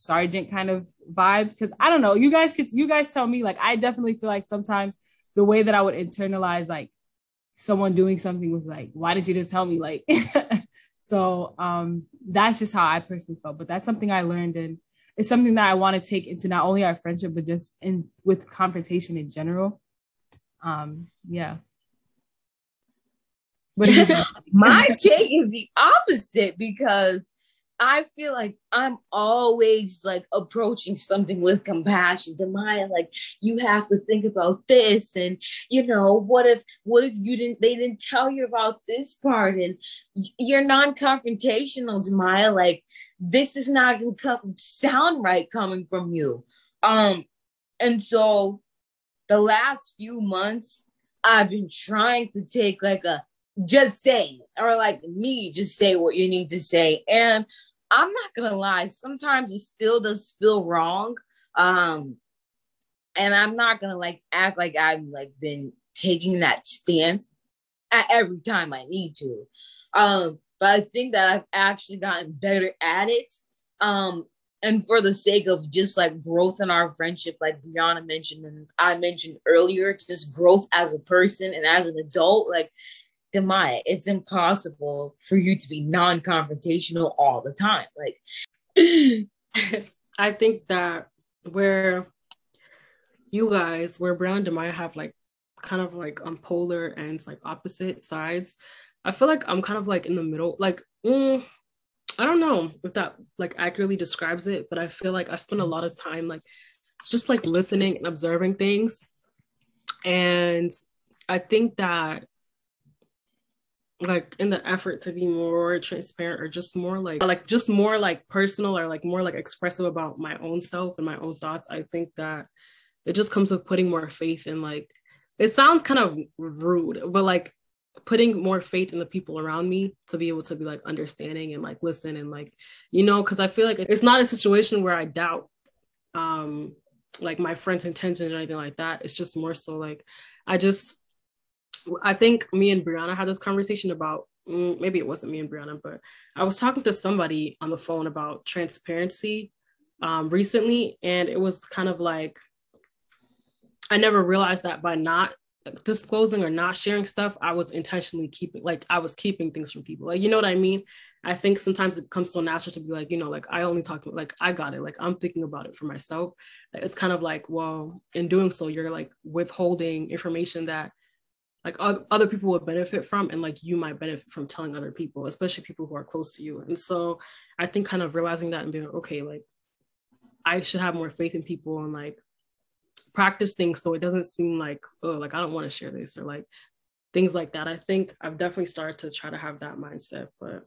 sergeant kind of vibe. Because I don't know, you guys tell me. Like I definitely feel like sometimes the way that I would internalize like someone doing something was like, why did you just tell me? Like, so that's just how I personally felt. But that's something I learned, and it's something that I want to take into not only our friendship, but just in with confrontation in general. Yeah. What do you think? My take is the opposite because I feel like I'm always like approaching something with compassion. Demaya, like you have to think about this, and what if they didn't tell you about this part, and you're non-confrontational, Demaya. Like this is not gonna sound right coming from you. And so the last few months, I've been trying to take like a just say, or like me, just say what you need to say. And I'm not gonna lie, sometimes it still does feel wrong. And I'm not gonna like act like I've like been taking that stance at every time I need to. But I think that I've actually gotten better at it. And for the sake of just like growth in our friendship, like Brianna mentioned and I mentioned earlier, just growth as a person and as an adult, like Demaya, it's impossible for you to be non-confrontational all the time. Like, I think that where Brianna and Demaya have like kind of like on polar ends, like opposite sides, I feel like I'm kind of like in the middle. Like, I don't know if that like accurately describes it, but I feel like I spend a lot of time like just like listening and observing things. And I think that like in the effort to be more transparent or just more like personal or like more like expressive about my own self and my own thoughts, I think that it just comes with putting more faith in, like, it sounds kind of rude, but like putting more faith in the people around me to be able to be like understanding and like listen and like, because I feel like it's not a situation where I doubt like my friend's intentions or anything like that. It's just more so like I think me and Brianna had this conversation about, maybe it wasn't me and Brianna, but I was talking to somebody on the phone about transparency recently. And it was kind of like, I never realized that by not disclosing or not sharing stuff, I was intentionally keeping things from people. Like, you know what I mean? I think sometimes it comes so natural to be like, like I only talk to, like, I got it. Like, I'm thinking about it for myself. It's kind of like, well, in doing so, you're like withholding information that like other people would benefit from, and like you might benefit from telling other people, especially people who are close to you. And so I think kind of realizing that and being like, okay, like I should have more faith in people and like practice things so it doesn't seem like, oh, like I don't want to share this or like things like that. I think I've definitely started to try to have that mindset. But